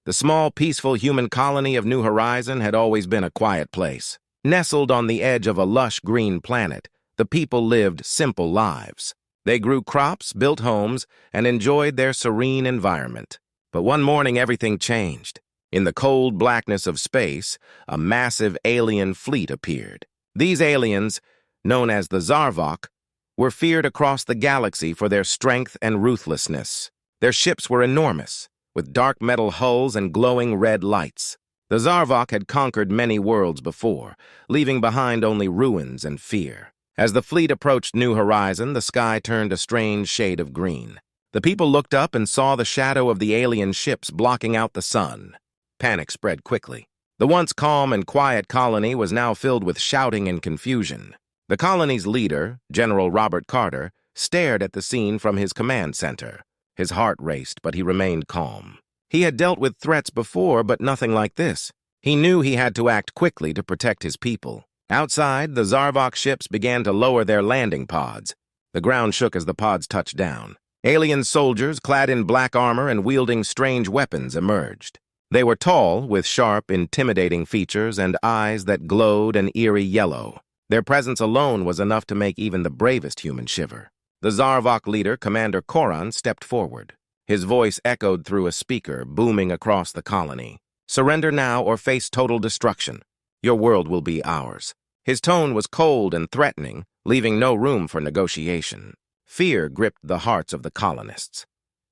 The small, peaceful human colony of New Horizon had always been a quiet place. Nestled on the edge of a lush green planet, the people lived simple lives. They grew crops, built homes, and enjoyed their serene environment. But one morning everything changed. In the cold blackness of space, a massive alien fleet appeared. These aliens, known as the Zar'Vok, were feared across the galaxy for their strength and ruthlessness. Their ships were enormous, with dark metal hulls and glowing red lights. The Zar'Vok had conquered many worlds before, leaving behind only ruins and fear. As the fleet approached New Horizon, the sky turned a strange shade of green. The people looked up and saw the shadow of the alien ships blocking out the sun. Panic spread quickly. The once calm and quiet colony was now filled with shouting and confusion. The colony's leader, General Robert Carter, stared at the scene from his command center. His heart raced, but he remained calm. He had dealt with threats before, but nothing like this. He knew he had to act quickly to protect his people. Outside, the Zar'Vok ships began to lower their landing pods. The ground shook as the pods touched down. Alien soldiers, clad in black armor and wielding strange weapons, emerged. They were tall, with sharp, intimidating features and eyes that glowed an eerie yellow. Their presence alone was enough to make even the bravest human shiver. The Zar'Vok leader, Commander Koran, stepped forward. His voice echoed through a speaker, booming across the colony. "Surrender now or face total destruction. Your world will be ours." His tone was cold and threatening, leaving no room for negotiation. Fear gripped the hearts of the colonists.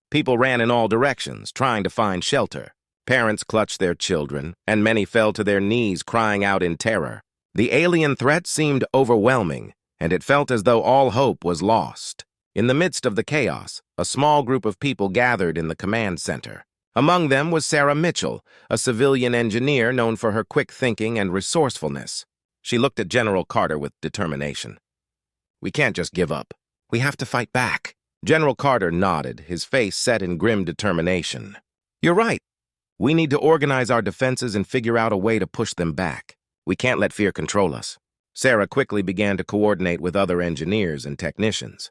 People ran in all directions, trying to find shelter. Parents clutched their children, and many fell to their knees, crying out in terror. The alien threat seemed overwhelming, and it felt as though all hope was lost. In the midst of the chaos, a small group of people gathered in the command center. Among them was Sarah Mitchell, a civilian engineer known for her quick thinking and resourcefulness. She looked at General Carter with determination. "We can't just give up. We have to fight back." General Carter nodded, his face set in grim determination. "You're right. We need to organize our defenses and figure out a way to push them back. We can't let fear control us." Sarah quickly began to coordinate with other engineers and technicians.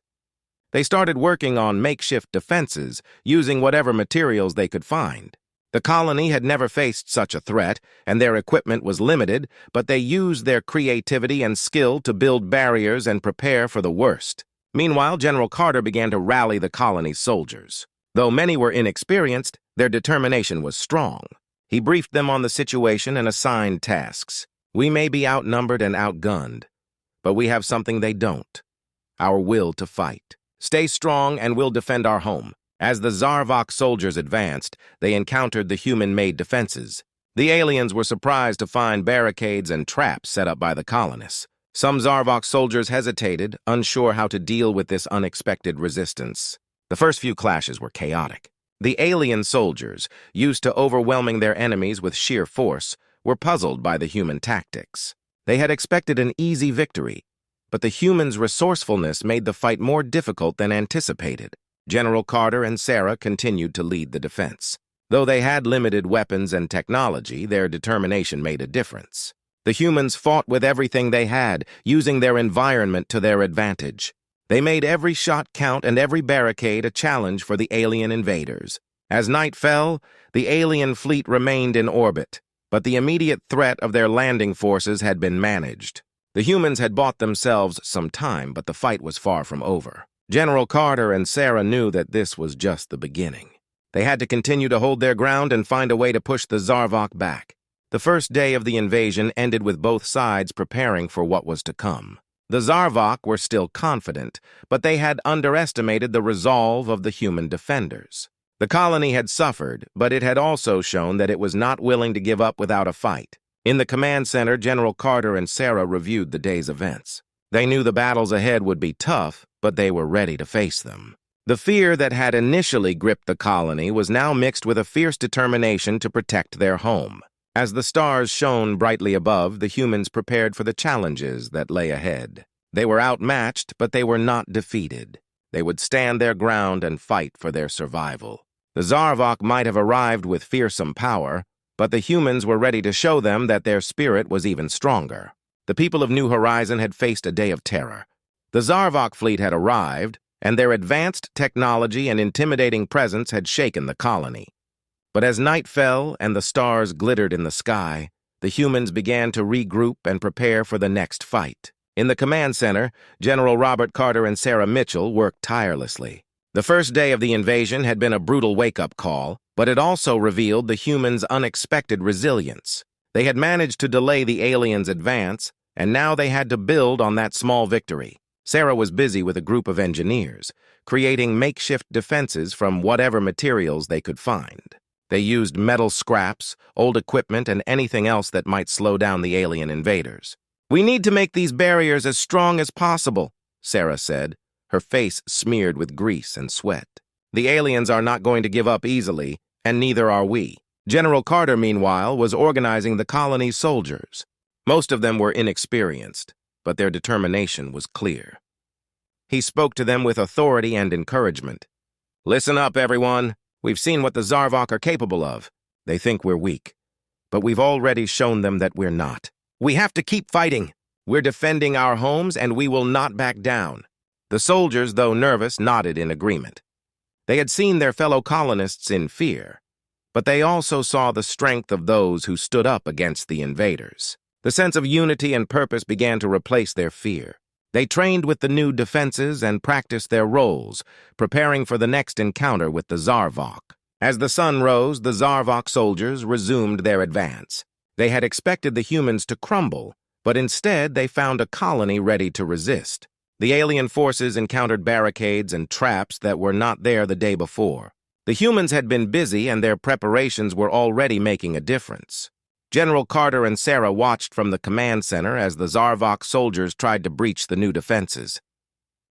They started working on makeshift defenses, using whatever materials they could find. The colony had never faced such a threat, and their equipment was limited, but they used their creativity and skill to build barriers and prepare for the worst. Meanwhile, General Carter began to rally the colony's soldiers. Though many were inexperienced, their determination was strong. He briefed them on the situation and assigned tasks. "We may be outnumbered and outgunned, but we have something they don't: our will to fight. Stay strong and we'll defend our home." As the Zar'Vok soldiers advanced, they encountered the human-made defenses. The aliens were surprised to find barricades and traps set up by the colonists. Some Zar'Vok soldiers hesitated, unsure how to deal with this unexpected resistance. The first few clashes were chaotic. The alien soldiers, used to overwhelming their enemies with sheer force, were puzzled by the human tactics. They had expected an easy victory, but the humans' resourcefulness made the fight more difficult than anticipated. General Carter and Sarah continued to lead the defense. Though they had limited weapons and technology, their determination made a difference. The humans fought with everything they had, using their environment to their advantage. They made every shot count and every barricade a challenge for the alien invaders. As night fell, the alien fleet remained in orbit, but the immediate threat of their landing forces had been managed. The humans had bought themselves some time, but the fight was far from over. General Carter and Sarah knew that this was just the beginning. They had to continue to hold their ground and find a way to push the Zar'Vok back. The first day of the invasion ended with both sides preparing for what was to come. The Zar'Vok were still confident, but they had underestimated the resolve of the human defenders. The colony had suffered, but it had also shown that it was not willing to give up without a fight. In the command center, General Carter and Sarah reviewed the day's events. They knew the battles ahead would be tough, but they were ready to face them. The fear that had initially gripped the colony was now mixed with a fierce determination to protect their home. As the stars shone brightly above, the humans prepared for the challenges that lay ahead. They were outmatched, but they were not defeated. They would stand their ground and fight for their survival. The Zar'Vok might have arrived with fearsome power, but the humans were ready to show them that their spirit was even stronger. The people of New Horizon had faced a day of terror. The Zar'Vok fleet had arrived, and their advanced technology and intimidating presence had shaken the colony. But as night fell and the stars glittered in the sky, the humans began to regroup and prepare for the next fight. In the command center, General Robert Carter and Sarah Mitchell worked tirelessly. The first day of the invasion had been a brutal wake-up call, but it also revealed the humans' unexpected resilience. They had managed to delay the aliens' advance, and now they had to build on that small victory. Sarah was busy with a group of engineers, creating makeshift defenses from whatever materials they could find. They used metal scraps, old equipment, and anything else that might slow down the alien invaders. "We need to make these barriers as strong as possible," Sarah said, her face smeared with grease and sweat. "The aliens are not going to give up easily, and neither are we." General Carter, meanwhile, was organizing the colony's soldiers. Most of them were inexperienced, but their determination was clear. He spoke to them with authority and encouragement. "Listen up, everyone. We've seen what the Zar'Vok are capable of. They think we're weak, but we've already shown them that we're not. We have to keep fighting. We're defending our homes, and we will not back down." The soldiers, though nervous, nodded in agreement. They had seen their fellow colonists in fear, but they also saw the strength of those who stood up against the invaders. The sense of unity and purpose began to replace their fear. They trained with the new defenses and practiced their roles, preparing for the next encounter with the Zar'Vok. As the sun rose, the Zar'Vok soldiers resumed their advance. They had expected the humans to crumble, but instead they found a colony ready to resist. The alien forces encountered barricades and traps that were not there the day before. The humans had been busy and their preparations were already making a difference. General Carter and Sarah watched from the command center as the Zar'Vok soldiers tried to breach the new defenses.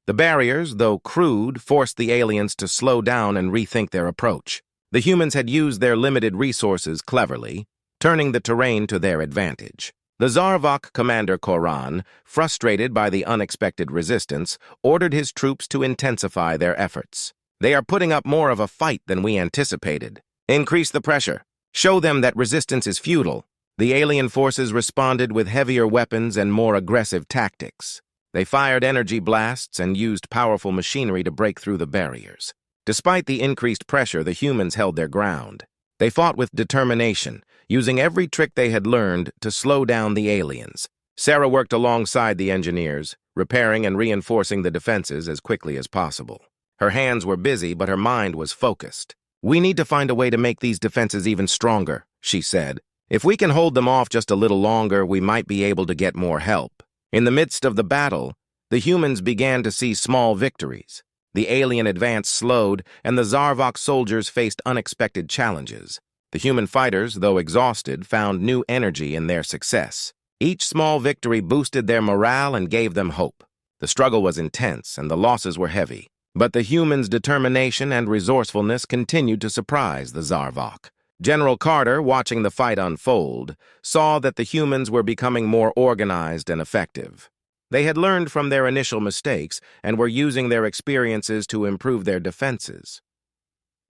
The barriers, though crude, forced the aliens to slow down and rethink their approach. The humans had used their limited resources cleverly, turning the terrain to their advantage. The Zar'Vok commander Koran, frustrated by the unexpected resistance, ordered his troops to intensify their efforts. "They are putting up more of a fight than we anticipated. Increase the pressure. Show them that resistance is futile." The alien forces responded with heavier weapons and more aggressive tactics. They fired energy blasts and used powerful machinery to break through the barriers. Despite the increased pressure, the humans held their ground. They fought with determination, using every trick they had learned to slow down the aliens. Sarah worked alongside the engineers, repairing and reinforcing the defenses as quickly as possible. Her hands were busy, but her mind was focused. "We need to find a way to make these defenses even stronger," she said. "If we can hold them off just a little longer, we might be able to get more help." In the midst of the battle, the humans began to see small victories. The alien advance slowed, and the Zar'Vok soldiers faced unexpected challenges. The human fighters, though exhausted, found new energy in their success. Each small victory boosted their morale and gave them hope. The struggle was intense, and the losses were heavy. But the humans' determination and resourcefulness continued to surprise the Zar'Vok. General Carter, watching the fight unfold, saw that the humans were becoming more organized and effective. They had learned from their initial mistakes and were using their experiences to improve their defenses.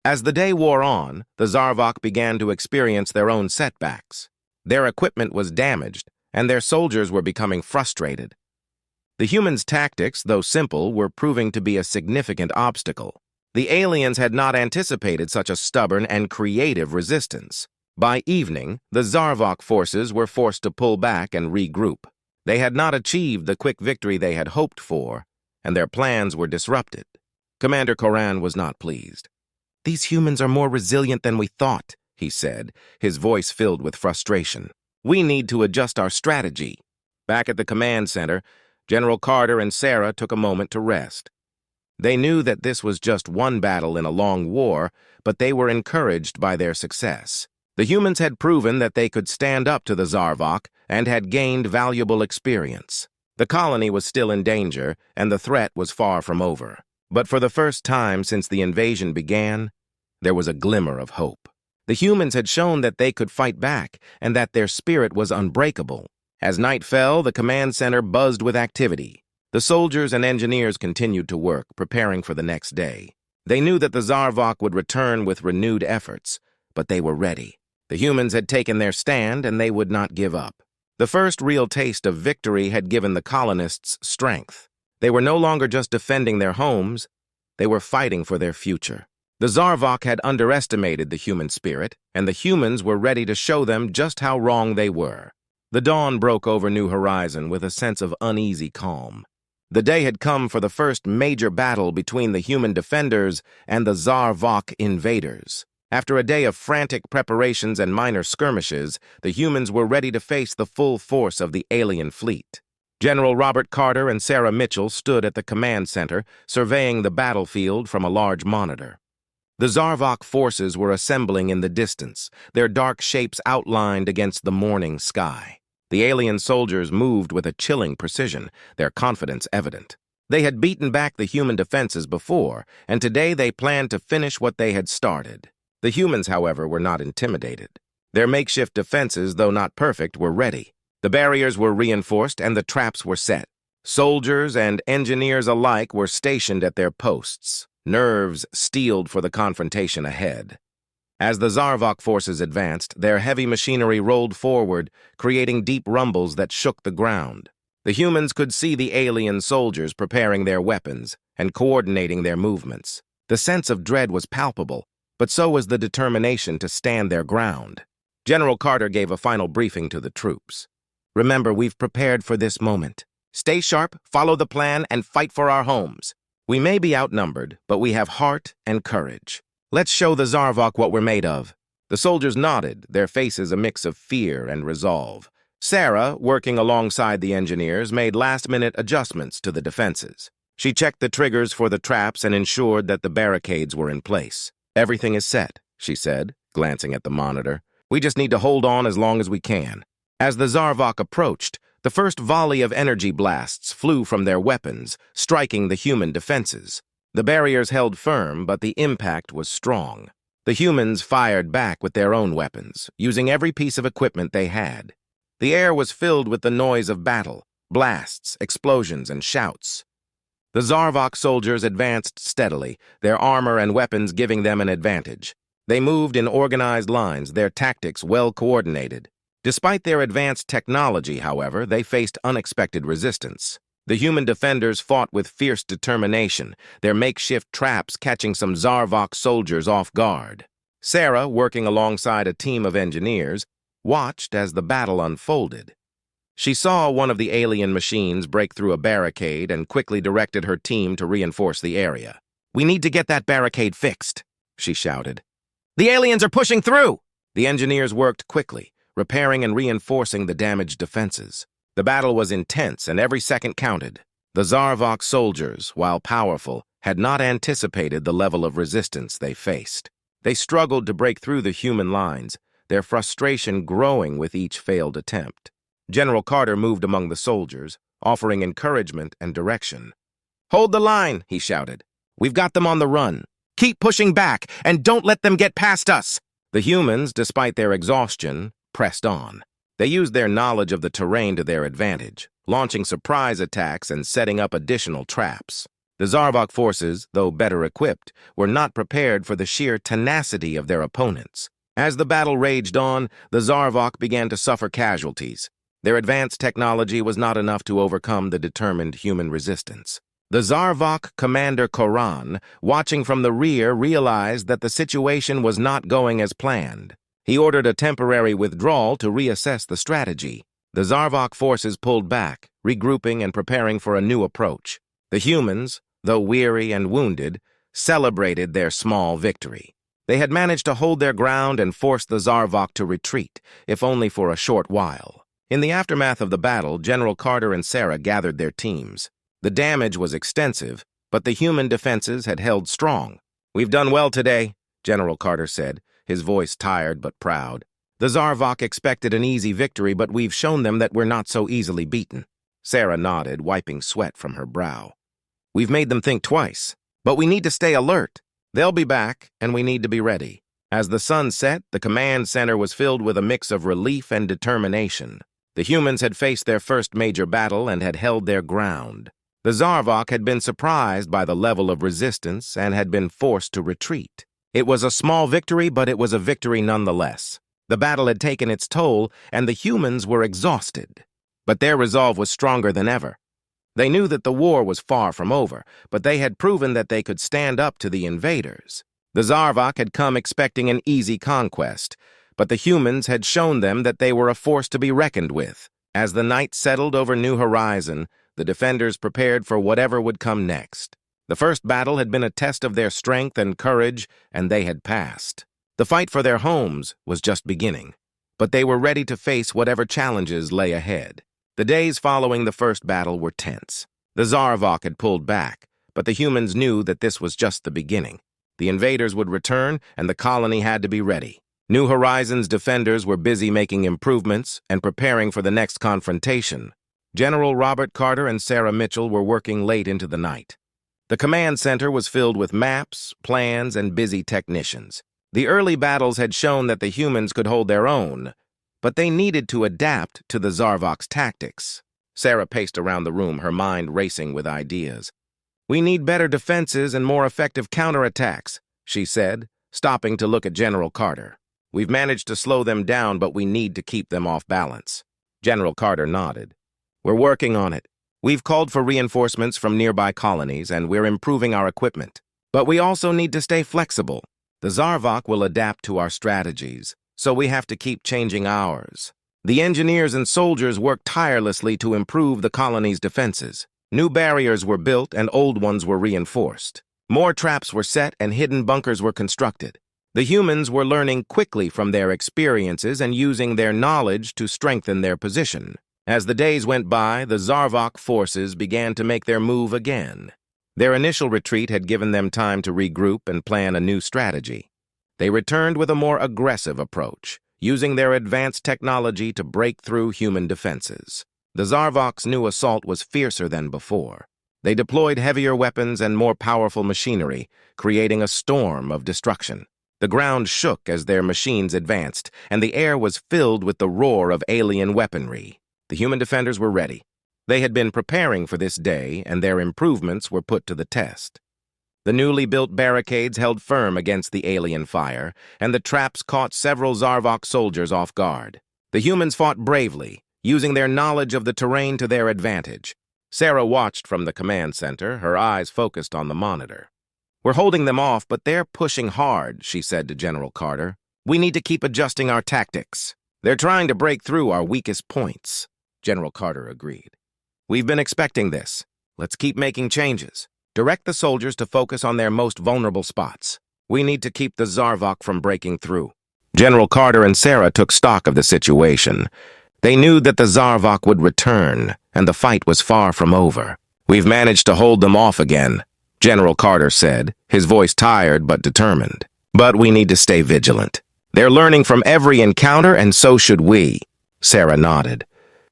As the day wore on, the Zar'Vok began to experience their own setbacks. Their equipment was damaged, and their soldiers were becoming frustrated. The humans' tactics, though simple, were proving to be a significant obstacle. The aliens had not anticipated such a stubborn and creative resistance. By evening, the Zar'Vok forces were forced to pull back and regroup. They had not achieved the quick victory they had hoped for, and their plans were disrupted. Commander Koran was not pleased. "These humans are more resilient than we thought," he said, his voice filled with frustration. "We need to adjust our strategy." Back at the command center, General Carter and Sarah took a moment to rest. They knew that this was just one battle in a long war, but they were encouraged by their success. The humans had proven that they could stand up to the Zar'Vok and had gained valuable experience. The colony was still in danger, and the threat was far from over. But for the first time since the invasion began, there was a glimmer of hope. The humans had shown that they could fight back and that their spirit was unbreakable. As night fell, the command center buzzed with activity. The soldiers and engineers continued to work, preparing for the next day. They knew that the Zar'Vok would return with renewed efforts, but they were ready. The humans had taken their stand, and they would not give up. The first real taste of victory had given the colonists strength. They were no longer just defending their homes, they were fighting for their future. The Zar'Vok had underestimated the human spirit, and the humans were ready to show them just how wrong they were. The dawn broke over New Horizon with a sense of uneasy calm. The day had come for the first major battle between the human defenders and the Zar'Vok invaders. After a day of frantic preparations and minor skirmishes, the humans were ready to face the full force of the alien fleet. General Robert Carter and Sarah Mitchell stood at the command center, surveying the battlefield from a large monitor. The Zar'Vok forces were assembling in the distance, their dark shapes outlined against the morning sky. The alien soldiers moved with a chilling precision, their confidence evident. They had beaten back the human defenses before, and today they planned to finish what they had started. The humans, however, were not intimidated. Their makeshift defenses, though not perfect, were ready. The barriers were reinforced and the traps were set. Soldiers and engineers alike were stationed at their posts, nerves steeled for the confrontation ahead. As the Zar'Vok forces advanced, their heavy machinery rolled forward, creating deep rumbles that shook the ground. The humans could see the alien soldiers preparing their weapons and coordinating their movements. The sense of dread was palpable, but so was the determination to stand their ground. General Carter gave a final briefing to the troops. "Remember, we've prepared for this moment. Stay sharp, follow the plan, and fight for our homes. We may be outnumbered, but we have heart and courage. Let's show the Zar'Vok what we're made of." The soldiers nodded, their faces a mix of fear and resolve. Sarah, working alongside the engineers, made last-minute adjustments to the defenses. She checked the triggers for the traps and ensured that the barricades were in place. "Everything is set," she said, glancing at the monitor. "We just need to hold on as long as we can." As the Zar'Vok approached, the first volley of energy blasts flew from their weapons, striking the human defenses. The barriers held firm, but the impact was strong. The humans fired back with their own weapons, using every piece of equipment they had. The air was filled with the noise of battle, blasts, explosions, and shouts. The Zar'Vok soldiers advanced steadily, their armor and weapons giving them an advantage. They moved in organized lines, their tactics well coordinated. Despite their advanced technology, however, they faced unexpected resistance. The human defenders fought with fierce determination, their makeshift traps catching some Zar'Vok soldiers off guard. Sarah, working alongside a team of engineers, watched as the battle unfolded. She saw one of the alien machines break through a barricade and quickly directed her team to reinforce the area. "We need to get that barricade fixed," she shouted. "The aliens are pushing through!" The engineers worked quickly, repairing and reinforcing the damaged defenses. The battle was intense and every second counted. The Zar'Vok soldiers, while powerful, had not anticipated the level of resistance they faced. They struggled to break through the human lines, their frustration growing with each failed attempt. General Carter moved among the soldiers, offering encouragement and direction. "Hold the line," he shouted. "We've got them on the run. Keep pushing back, and don't let them get past us." The humans, despite their exhaustion, pressed on. They used their knowledge of the terrain to their advantage, launching surprise attacks and setting up additional traps. The Zar'Vok forces, though better equipped, were not prepared for the sheer tenacity of their opponents. As the battle raged on, the Zar'Vok began to suffer casualties. Their advanced technology was not enough to overcome the determined human resistance. The Zar'Vok commander Koran, watching from the rear, realized that the situation was not going as planned. He ordered a temporary withdrawal to reassess the strategy. The Zar'Vok forces pulled back, regrouping and preparing for a new approach. The humans, though weary and wounded, celebrated their small victory. They had managed to hold their ground and force the Zar'Vok to retreat, if only for a short while. In the aftermath of the battle, General Carter and Sarah gathered their teams. The damage was extensive, but the human defenses had held strong. "We've done well today," General Carter said, his voice tired but proud. "The Zar'Vok expected an easy victory, but we've shown them that we're not so easily beaten." Sarah nodded, wiping sweat from her brow. "We've made them think twice, but we need to stay alert. They'll be back, and we need to be ready." As the sun set, the command center was filled with a mix of relief and determination. The humans had faced their first major battle and had held their ground. The Zar'Vok had been surprised by the level of resistance and had been forced to retreat. It was a small victory, but it was a victory nonetheless. The battle had taken its toll, and the humans were exhausted. But their resolve was stronger than ever. They knew that the war was far from over, but they had proven that they could stand up to the invaders. The Zar'Vok had come expecting an easy conquest, but the humans had shown them that they were a force to be reckoned with. As the night settled over New Horizon, the defenders prepared for whatever would come next. The first battle had been a test of their strength and courage, and they had passed. The fight for their homes was just beginning, but they were ready to face whatever challenges lay ahead. The days following the first battle were tense. The Zar'Vok had pulled back, but the humans knew that this was just the beginning. The invaders would return, and the colony had to be ready. New Horizons' defenders were busy making improvements and preparing for the next confrontation. General Robert Carter and Sarah Mitchell were working late into the night. The command center was filled with maps, plans, and busy technicians. The early battles had shown that the humans could hold their own, but they needed to adapt to the Zar'Vok's tactics. Sarah paced around the room, her mind racing with ideas. "We need better defenses and more effective counterattacks," she said, stopping to look at General Carter. "We've managed to slow them down, but we need to keep them off balance." General Carter nodded. "We're working on it. We've called for reinforcements from nearby colonies, and we're improving our equipment. But we also need to stay flexible. The Zar'Vok will adapt to our strategies, so we have to keep changing ours." The engineers and soldiers worked tirelessly to improve the colony's defenses. New barriers were built and old ones were reinforced. More traps were set and hidden bunkers were constructed. The humans were learning quickly from their experiences and using their knowledge to strengthen their position. As the days went by, the Zar'Vok forces began to make their move again. Their initial retreat had given them time to regroup and plan a new strategy. They returned with a more aggressive approach, using their advanced technology to break through human defenses. The Zar'Vok's new assault was fiercer than before. They deployed heavier weapons and more powerful machinery, creating a storm of destruction. The ground shook as their machines advanced, and the air was filled with the roar of alien weaponry. The human defenders were ready. They had been preparing for this day, and their improvements were put to the test. The newly built barricades held firm against the alien fire, and the traps caught several Zar'Vok soldiers off guard. The humans fought bravely, using their knowledge of the terrain to their advantage. Sarah watched from the command center, her eyes focused on the monitor. "We're holding them off, but they're pushing hard," she said to General Carter. "We need to keep adjusting our tactics. They're trying to break through our weakest points." General Carter agreed. "We've been expecting this. Let's keep making changes. Direct the soldiers to focus on their most vulnerable spots. We need to keep the Zar'Vok from breaking through." General Carter and Sarah took stock of the situation. They knew that the Zar'Vok would return, and the fight was far from over. "We've managed to hold them off again," General Carter said, his voice tired but determined. "But we need to stay vigilant. They're learning from every encounter, and so should we." Sarah nodded.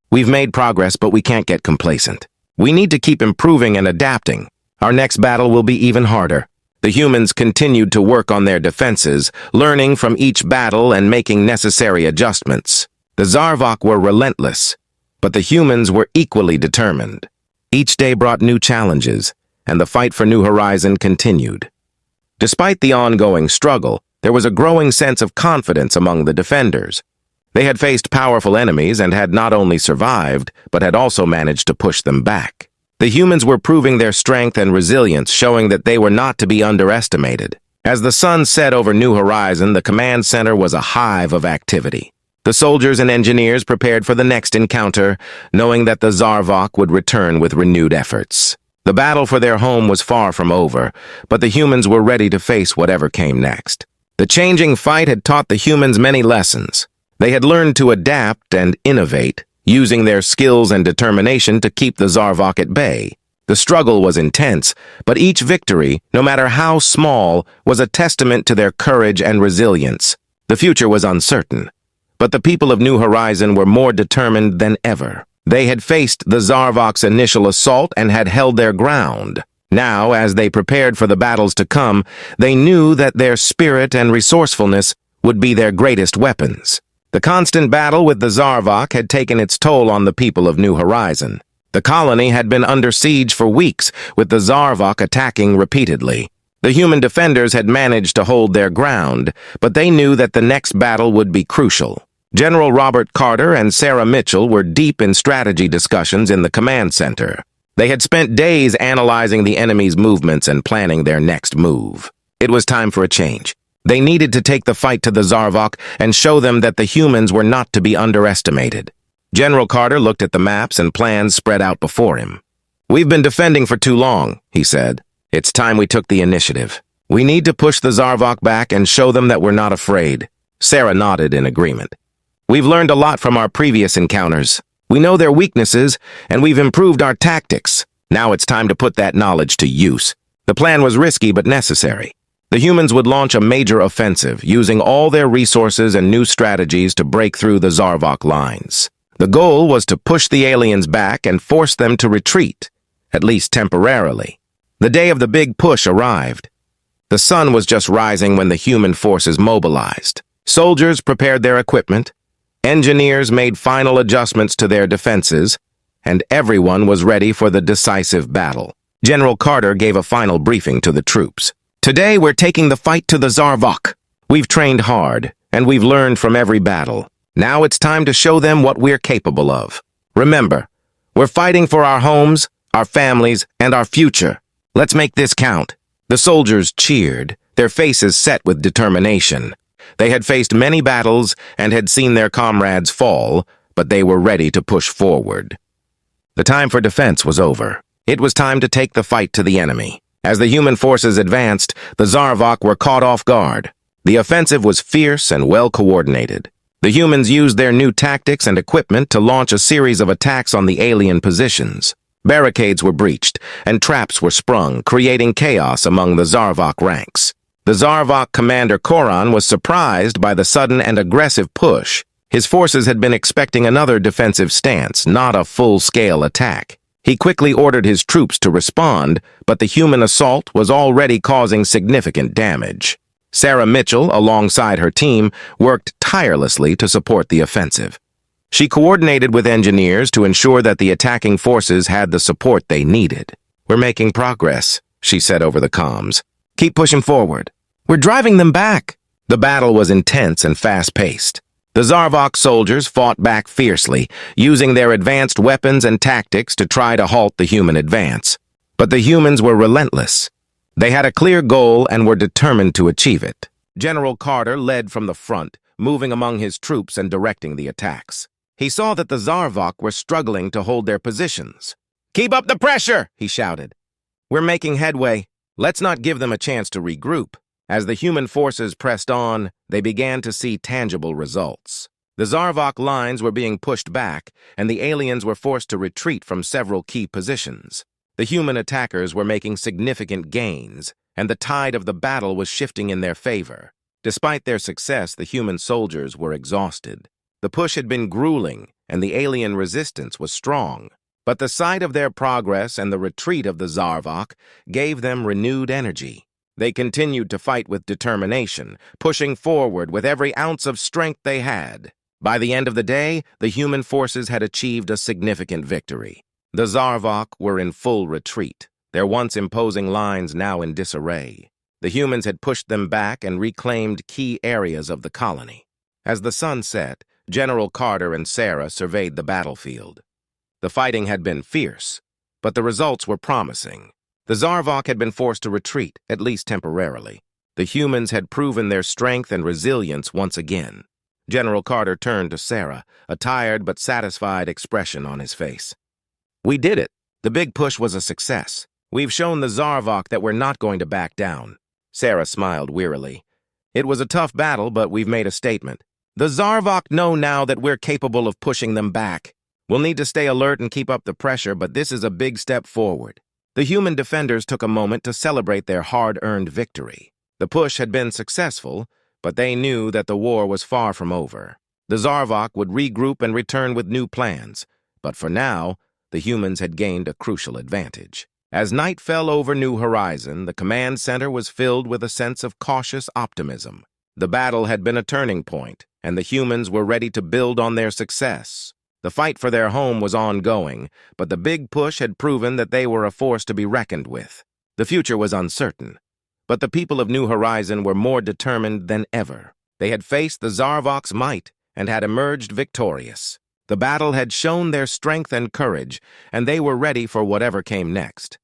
"We've made progress, but we can't get complacent. We need to keep improving and adapting. Our next battle will be even harder." The humans continued to work on their defenses, learning from each battle and making necessary adjustments. The Zar'Vok were relentless, but the humans were equally determined. Each day brought new challenges, and the fight for New Horizon continued. Despite the ongoing struggle, there was a growing sense of confidence among the defenders. They had faced powerful enemies and had not only survived, but had also managed to push them back. The humans were proving their strength and resilience, showing that they were not to be underestimated. As the sun set over New Horizon, the command center was a hive of activity. The soldiers and engineers prepared for the next encounter, knowing that the Zar'Vok would return with renewed efforts. The battle for their home was far from over, but the humans were ready to face whatever came next. The changing fight had taught the humans many lessons. They had learned to adapt and innovate, using their skills and determination to keep the Zar'Vok at bay. The struggle was intense, but each victory, no matter how small, was a testament to their courage and resilience. The future was uncertain, but the people of New Horizon were more determined than ever. They had faced the Zar'Vok's initial assault and had held their ground. Now, as they prepared for the battles to come, they knew that their spirit and resourcefulness would be their greatest weapons. The constant battle with the Zar'Vok had taken its toll on the people of New Horizon. The colony had been under siege for weeks, with the Zar'Vok attacking repeatedly. The human defenders had managed to hold their ground, but they knew that the next battle would be crucial. General Robert Carter and Sarah Mitchell were deep in strategy discussions in the command center. They had spent days analyzing the enemy's movements and planning their next move. It was time for a change. They needed to take the fight to the Zar'Vok and show them that the humans were not to be underestimated. General Carter looked at the maps and plans spread out before him. "We've been defending for too long," he said. "It's time we took the initiative. We need to push the Zar'Vok back and show them that we're not afraid." Sarah nodded in agreement. "We've learned a lot from our previous encounters. We know their weaknesses, and we've improved our tactics. Now it's time to put that knowledge to use." The plan was risky but necessary. The humans would launch a major offensive, using all their resources and new strategies to break through the Zar'Vok lines. The goal was to push the aliens back and force them to retreat, at least temporarily. The day of the big push arrived. The sun was just rising when the human forces mobilized. Soldiers prepared their equipment, engineers made final adjustments to their defenses, and everyone was ready for the decisive battle. General Carter gave a final briefing to the troops. "Today we're taking the fight to the Zar'Vok. We've trained hard, and we've learned from every battle. Now it's time to show them what we're capable of. Remember, we're fighting for our homes, our families, and our future. Let's make this count." The soldiers cheered, their faces set with determination. They had faced many battles and had seen their comrades fall, but they were ready to push forward. The time for defense was over. It was time to take the fight to the enemy. As the human forces advanced, the Zar'Vok were caught off guard. The offensive was fierce and well-coordinated. The humans used their new tactics and equipment to launch a series of attacks on the alien positions. Barricades were breached, and traps were sprung, creating chaos among the Zar'Vok ranks. The Zar'Vok commander Koran was surprised by the sudden and aggressive push. His forces had been expecting another defensive stance, not a full-scale attack. He quickly ordered his troops to respond, but the human assault was already causing significant damage. Sarah Mitchell, alongside her team, worked tirelessly to support the offensive. She coordinated with engineers to ensure that the attacking forces had the support they needed. "We're making progress," she said over the comms. "Keep pushing forward. We're driving them back." The battle was intense and fast-paced. The Zar'Vok soldiers fought back fiercely, using their advanced weapons and tactics to try to halt the human advance. But the humans were relentless. They had a clear goal and were determined to achieve it. General Carter led from the front, moving among his troops and directing the attacks. He saw that the Zar'Vok were struggling to hold their positions. "Keep up the pressure!" he shouted. "We're making headway. Let's not give them a chance to regroup." As the human forces pressed on, they began to see tangible results. The Zar'Vok lines were being pushed back, and the aliens were forced to retreat from several key positions. The human attackers were making significant gains, and the tide of the battle was shifting in their favor. Despite their success, the human soldiers were exhausted. The push had been grueling, and the alien resistance was strong. But the sight of their progress and the retreat of the Zar'Vok gave them renewed energy. They continued to fight with determination, pushing forward with every ounce of strength they had. By the end of the day, the human forces had achieved a significant victory. The Zar'Vok were in full retreat, their once imposing lines now in disarray. The humans had pushed them back and reclaimed key areas of the colony. As the sun set, General Carter and Sarah surveyed the battlefield. The fighting had been fierce, but the results were promising. The Zar'Vok had been forced to retreat, at least temporarily. The humans had proven their strength and resilience once again. General Carter turned to Sarah, a tired but satisfied expression on his face. "We did it. The big push was a success. We've shown the Zar'Vok that we're not going to back down." Sarah smiled wearily. "It was a tough battle, but we've made a statement. The Zar'Vok know now that we're capable of pushing them back. We'll need to stay alert and keep up the pressure, but this is a big step forward." The human defenders took a moment to celebrate their hard-earned victory. The push had been successful, but they knew that the war was far from over. The Zar'Vok would regroup and return with new plans, but for now, the humans had gained a crucial advantage. As night fell over New Horizon, the command center was filled with a sense of cautious optimism. The battle had been a turning point, and the humans were ready to build on their success. The fight for their home was ongoing, but the big push had proven that they were a force to be reckoned with. The future was uncertain, but the people of New Horizon were more determined than ever. They had faced the Zar'Vok's might and had emerged victorious. The battle had shown their strength and courage, and they were ready for whatever came next.